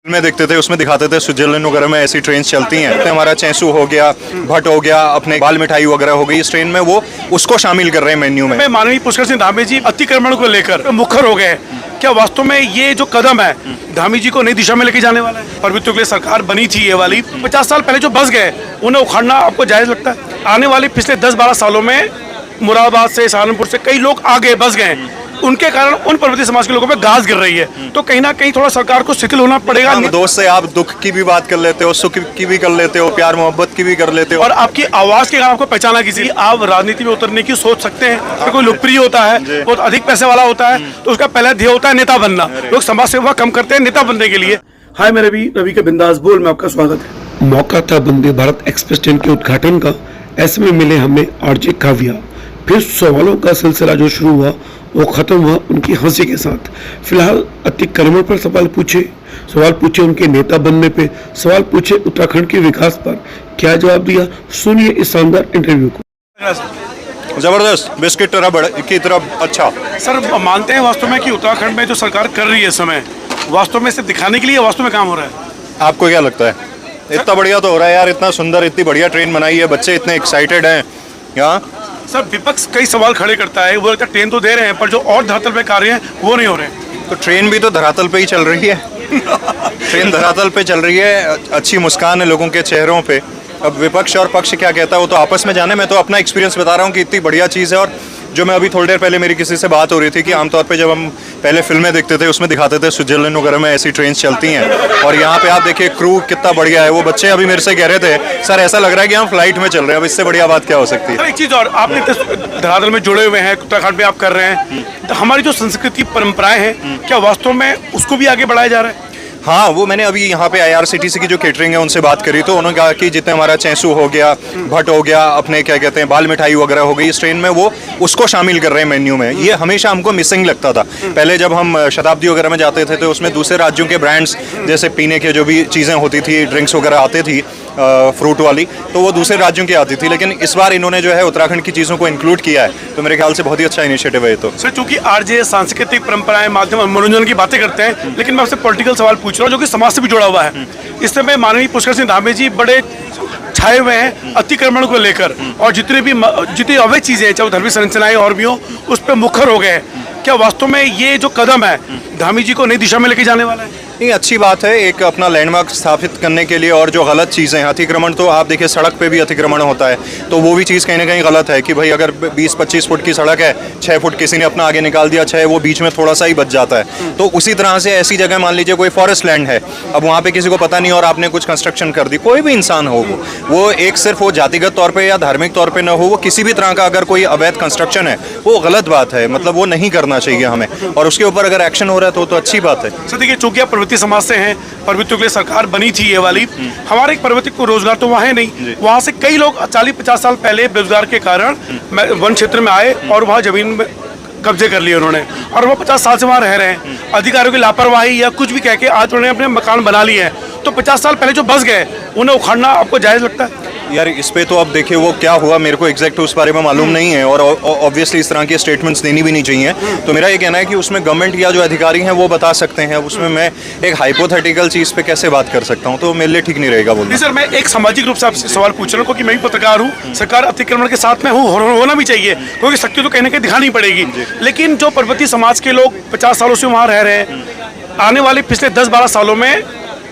में देखते थे उसमें दिखाते थे स्विट्जरलैंड वगैरह में ऐसी ट्रेन चलती हैं। हमारा चैंसू हो गया, भट्ट हो गया, अपने बाल मिठाई वगैरह हो गई, इस ट्रेन में वो उसको शामिल कर रहे हैं मेन्यू में। माननीय पुष्कर सिंह धामी जी अतिक्रमण को लेकर मुखर हो गए। क्या वास्तव में ये जो कदम है धामी जी को नई दिशा में लेके जाने वाला है? प्रभुत्व के लिए सरकार बनी थी ये वाली, 50 साल पहले जो बस गए उन्हें उखाड़ना आपको जायज लगता है? आने वाले पिछले 10-12 सालों में मुरादाबाद से, सहारनपुर से कई लोग आगे बस गए, उनके कारण उन पर्वतीय समाज के लोगों पे घास गिर रही है। तो कहीं ना कहीं थोड़ा सरकार को शिथिल होना पड़ेगा। दोस्त से आप दुख की भी बात कर लेते हो, सुख की भी कर लेते हो, प्यार मोहब्बत की भी कर लेते हो, और आपकी आवाज के कारण आपको पहचाना किसी, आप राजनीति में उतरने की सोच सकते हैं। अगर कोई लोकप्रिय होता है, बहुत अधिक पैसे वाला होता है, तो उसका पहला ध्येय होता है नेता बनना। लोग समाज सेवा कम करते हैं नेता बनने के लिए। हाय मैं रवि के बिंदास बोल में आपका स्वागत है। मौका था वंदे भारत एक्सप्रेस ट्रेन के उद्घाटन का, ऐसे में मिले हमें आरजे काव्या। फिर सवालों का सिलसिला जो शुरू हुआ वो खत्म हुआ उनकी हंसी के साथ। फिलहाल अतिक्रमण पर सवाल पूछे उनके नेता बनने पे, सवाल पूछे उत्तराखंड के विकास पर। क्या जवाब दिया, सुनिए इस शानदार इंटरव्यू को। जबरदस्त बिस्किट रबड़ की तरफ। अच्छा सर, मानते हैं वास्तव में कि उत्तराखंड में जो सरकार कर रही है इस समय, वास्तव में इसे दिखाने के लिए वास्तव में काम हो रहा है? आपको क्या लगता है? इतना बढ़िया तो हो रहा है यार, इतना सुंदर, इतनी बढ़िया ट्रेन बनाई है, बच्चे इतने एक्साइटेड हैं यहाँ। सर, विपक्ष कई सवाल खड़े करता है, वो लगता है ट्रेन तो दे रहे हैं पर जो और धरातल पे कार्य हैं वो नहीं हो रहे। तो ट्रेन भी तो धरातल पे ही चल रही है ट्रेन धरातल पे चल रही है, अच्छी मुस्कान है लोगों के चेहरों पे। अब विपक्ष और पक्ष क्या कहता है वो तो आपस में जाने, मैं तो अपना एक्सपीरियंस बता रहा हूँ कि इतनी बढ़िया चीज़ है। और जो मैं अभी थोड़ी देर पहले मेरी किसी से बात हो रही थी कि आमतौर पे जब हम पहले फिल्में देखते थे उसमें दिखाते थे स्विट्जरलैंड वगैरह में ऐसी ट्रेन चलती हैं, और यहाँ पे आप देखिए क्रू कितना बढ़िया है। वो बच्चे अभी मेरे से कह रहे थे सर ऐसा लग रहा है कि हम फ्लाइट में चल रहे हैं, अब इससे बढ़िया बात क्या हो सकती है? एक चीज़ और, आपने धरातल में जुड़े हुए हैं, उत्तराखंड में आप कर रहे हैं, तो हमारी जो संस्कृति परंपराएं हैं क्या वास्तव में उसको भी आगे बढ़ाया जा रहा है? हाँ, वो मैंने अभी यहाँ पे IRCTC की जो केटरिंग है उनसे बात करी तो उन्होंने कहा कि जितने हमारा चैंसू हो गया, भट्ट हो गया, अपने क्या कहते हैं बाल मिठाई वगैरह हो गई, इस ट्रेन में वो उसको शामिल कर रहे हैं मेन्यू में। ये हमेशा हमको मिसिंग लगता था। पहले जब हम शताब्दी वगैरह में जाते थे तो उसमें दूसरे राज्यों के ब्रांड्स जैसे पीने के जो भी चीज़ें होती थी, ड्रिंक्स वगैरह आती थी फ्रूट वाली, तो वो दूसरे राज्यों की आती थी। लेकिन इस बार इन्होंने जो है उत्तराखंड की चीज़ों को इंक्लूड किया है, तो मेरे ख्याल से बहुत ही अच्छा इनिशिएटिव है। तो सर, चूंकि आरजे सांस्कृतिक परंपराएं, माध्यम, मनोरंजन की बातें करते हैं, लेकिन मैं आपसे पॉलिटिकल सवाल पूछ रहा हूँ जो कि समाज से भी जुड़ा हुआ है। इस समय माननीय पुष्कर सिंह धामी जी बड़े छाए हुए हैं अतिक्रमण को लेकर, और जितनी अवैध चीजें हैं, चाहे धर्मी संरचनाएं और भी हो, उस पर मुखर हो गए। क्या वास्तव में ये जो कदम है धामी जी को नई दिशा में लेके जाने वाला है? नहीं, अच्छी बात है एक अपना लैंडमार्क स्थापित करने के लिए। और जो गलत चीज़ें हैं, अतिक्रमण तो आप देखिए सड़क पे भी अतिक्रमण होता है, तो वो भी चीज़ कहीं ना कहीं गलत है कि भाई अगर 20-25 फुट की सड़क है, 6 फुट किसी ने अपना आगे निकाल दिया, 6 वो बीच में थोड़ा सा ही बच जाता है। तो उसी तरह से ऐसी जगह मान लीजिए कोई फॉरेस्ट लैंड है, अब वहाँ पे किसी को पता नहीं और आपने कुछ कंस्ट्रक्शन कर दी, कोई भी इंसान हो वो एक सिर्फ वो जातिगत तौर पर या धार्मिक तौर पर न हो, वो किसी भी तरह का अगर कोई अवैध कंस्ट्रक्शन है वो गलत बात है, मतलब वो नहीं करना चाहिए हमें, और उसके ऊपर अगर एक्शन हो रहा है तो अच्छी बात है। सर देखिए, चूंकि आप पर्वतीय समाज से हैं, प्रभुत्व के लिए सरकार बनी थी ये वाली, हमारे एक पर्वतीय को रोजगार तो वहाँ है नहीं, वहाँ से कई लोग 40-50 साल पहले बेरोजगार के कारण वन क्षेत्र में आए और वहाँ जमीन में कब्जे कर लिए उन्होंने, और वो 50 साल से वहाँ रह रहे हैं। अधिकारियों की लापरवाही या कुछ भी कह के आज उन्होंने अपने मकान बना लिए हैं। तो 50 साल पहले जो बस गए उन्हें उखाड़ना आपको जायज लगता है? यार इस पे तो अब देखिए वो क्या हुआ, मेरे को एग्जैक्ट उस बारे में मालूम नहीं है, और ऑब्वियसली इस तरह के स्टेटमेंट्स देनी भी नहीं चाहिए। तो मेरा ये कहना है कि उसमें गवर्नमेंट या जो अधिकारी हैं वो बता सकते हैं, उसमें मैं एक हाइपोथेटिकल चीज़ पे कैसे बात कर सकता हूँ, तो मेरे लिए ठीक नहीं रहेगा बोलना। सर, मैं एक सामाजिक रूप से आपसे सवाल पूछ रहा हूँ क्योंकि मैं भी पत्रकार हूँ। सरकार अतिक्रमण के साथ में होना भी चाहिए क्योंकि शक्ति तो कहीं ना कहीं दिखानी पड़ेगी, लेकिन जो पर्वतीय समाज के लोग 50 सालों से वहाँ रह रहे हैं, आने वाले पिछले 10-12 सालों में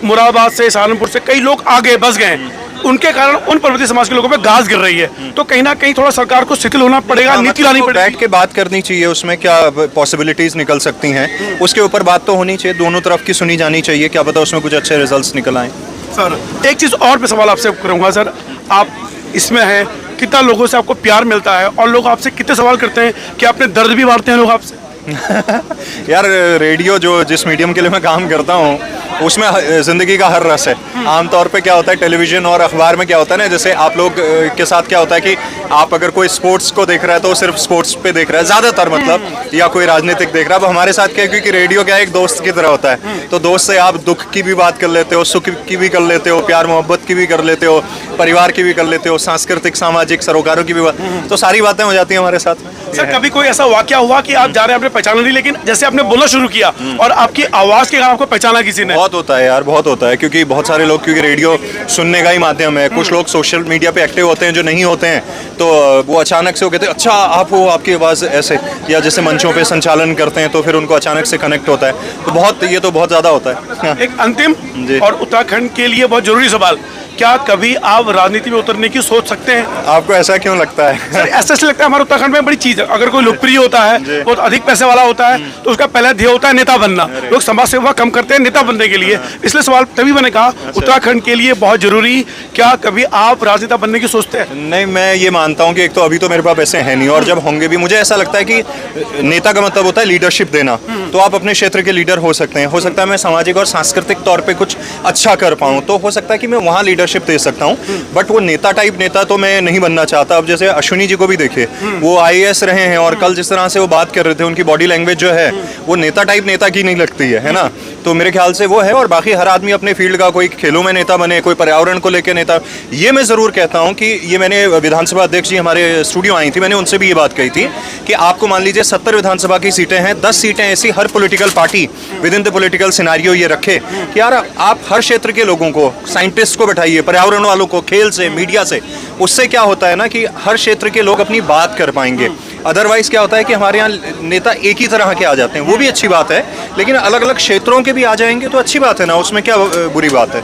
मुरादाबाद से, सहारनपुर से कई लोग आगे बस गए, उनके कारण उन पर्वतीय समाज के लोगों पे घास गिर रही है। तो कहीं ना कहीं थोड़ा सरकार को शिथिल होना पड़ेगा, नीति लानी पड़ेगी। बैठ के बात करनी चाहिए, उसमें क्या पॉसिबिलिटीज निकल सकती हैं, उसके ऊपर बात तो होनी चाहिए, दोनों तरफ की सुनी जानी चाहिए, क्या पता उसमें कुछ अच्छे रिजल्ट्स निकल आए। सर, एक चीज़ और मैं सवाल आपसे करूँगा सर, आप इसमें हैं, कितना लोगों से आपको प्यार मिलता है और लोग आपसे कितने सवाल करते हैं कि अपने दर्द भी बांटते हैं लोग आपसे? यार रेडियो जो जिस मीडियम के लिए मैं काम करता हूँ उसमें ज़िंदगी का हर रस है। आमतौर पे क्या होता है टेलीविज़न और अखबार में क्या होता है ना, जैसे आप लोग के साथ क्या होता है कि आप अगर कोई स्पोर्ट्स को देख रहा है तो सिर्फ स्पोर्ट्स पे देख रहा है ज़्यादातर, मतलब, या कोई राजनीतिक देख रहा है। अब हमारे साथ क्या है, क्योंकि रेडियो क्या है एक दोस्त की तरह होता है, तो दोस्त से आप दुख की भी बात कर लेते हो, सुख की भी कर लेते हो, प्यार मोहब्बत की भी कर लेते हो, परिवार की भी कर लेते हो, सांस्कृतिक सामाजिक सरोकारों की भी बात, तो सारी बातें हो जाती हैं हमारे साथ में। सर कभी कोई ऐसा वाकया हुआ कि आप जा रहे हैं आपने पहचाना नहीं, लेकिन जैसे आपने बोलना शुरू किया और आपकी आवाज के कारण आपको पहचाना किसी ने? बहुत होता है यार, बहुत होता है, क्योंकि बहुत सारे लोग, क्योंकि रेडियो सुनने का ही माध्यम है, कुछ लोग सोशल मीडिया पे एक्टिव होते हैं जो नहीं होते हैं, तो वो अचानक से वो कहते हैं अच्छा आप हो, आपकी आवाज़ ऐसे, या जैसे मंचों पे संचालन करते हैं तो फिर उनको अचानक से कनेक्ट होता है, तो बहुत, ये तो बहुत ज़्यादा होता है। एक अंतिम जी। और उत्तराखंड के लिए बहुत जरूरी सवाल, क्या कभी आप राजनीति में उतरने की सोच सकते हैं? आपको ऐसा क्यों लगता है? सर ऐसा लगता है हमारे उत्तराखंड में बड़ी चीज है, अगर कोई लोकप्रिय होता है, बहुत अधिक पैसे वाला होता है, तो उसका पहला ध्येय होता है नेता बनना। लोग समाज सेवा कम करते हैं नेता बनने के लिए, इसलिए सवाल तभी मैंने कहा उत्तराखंड के लिए बहुत जरूरी, क्या कभी आप राजनेता बनने की सोचते हैं? नहीं, मैं ये मानता हूँ कि एक तो अभी तो मेरे पास पैसे हैं नहीं, और जब होंगे भी, मुझे ऐसा लगता है कि नेता का मतलब होता है लीडरशिप देना, तो आप अपने क्षेत्र के लीडर हो सकते हैं, हो सकता है मैं सामाजिक और सांस्कृतिक तौर पे कुछ अच्छा कर पाऊँ, तो हो सकता है कि मैं वहाँ लीडरशिप दे सकता हूँ, बट वो नेता टाइप नेता तो मैं नहीं बनना चाहता। अब जैसे अश्विनी जी को भी देखिए, वो IAS रहे हैं, और कल जिस तरह से वो बात कर रहे थे, उनकी बॉडी लैंग्वेज जो है वो नेता टाइप नेता की नहीं लगती है ना, तो मेरे ख्याल से वो है। और बाकी हर आदमी अपने फील्ड का, कोई खेलों में नेता बने, कोई पर्यावरण को लेकर नेता, ये मैं ज़रूर कहता हूँ कि ये मैंने विधानसभा अध्यक्ष जी हमारे स्टूडियो आई थी, मैंने उनसे भी ये बात कही थी कि आपको मान लीजिए 70 विधानसभा की सीटें हैं, 10 सीटें ऐसी हर political party within the political scenario ये रखे कि यार आप हर क्षेत्र के लोगों को, साइंटिस्ट को बैठाइए, पर्यावरण वालों को, खेल से, मीडिया से, उससे क्या होता है ना कि हर क्षेत्र के लोग अपनी बात कर पाएंगे। अदरवाइज क्या होता है कि हमारे यहाँ नेता एक ही तरह के आ जाते हैं, वो भी अच्छी बात है, लेकिन अलग अलग क्षेत्रों के भी आ जाएंगे तो अच्छी बात है ना, उसमें क्या बुरी बात है।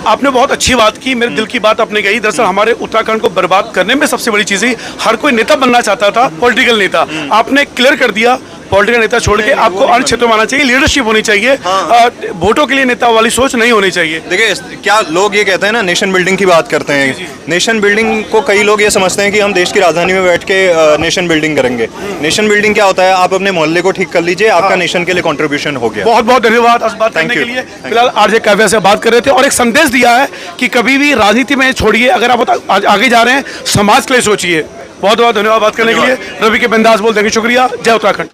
आपने बहुत अच्छी बात की, मेरे दिल की बात आपने कही। दरअसल हमारे उत्तराखंड को बर्बाद करने में सबसे बड़ी चीज है, हर कोई नेता बनना चाहता था, पॉलिटिकल नेता, आपने क्लियर कर दिया, पॉलिटिकल नेता छोड़ के आपको अन्य क्षेत्रों में आना चाहिए, लीडरशिप होनी चाहिए, वोटों के लिए नेता वाली सोच नहीं होनी चाहिए। देखिए, क्या लोग ये कहते हैं ना, नेशन बिल्डिंग की बात करते हैं, नेशन बिल्डिंग को कई लोग ये समझते हैं कि हम देश की राजधानी में बैठ के नेशन बिल्डिंग करेंगे। नेशन बिल्डिंग क्या होता है, आप अपने मोहल्ले को ठीक कर लीजिए, आपका नेशन के लिए कंट्रीब्यूशन हो गया। बहुत बहुत धन्यवाद इस बात करने के लिए। फिलहाल RJ काव्या से बात कर रहे थे और एक संदेश दिया है कि कभी भी राजनीति में छोड़िए, अगर आप आगे जा रहे हैं समाज के लिए सोचिए। बहुत बहुत धन्यवाद बात करने के लिए। रवि के बिंदास बोल देंगे, शुक्रिया। जय उत्तराखंड।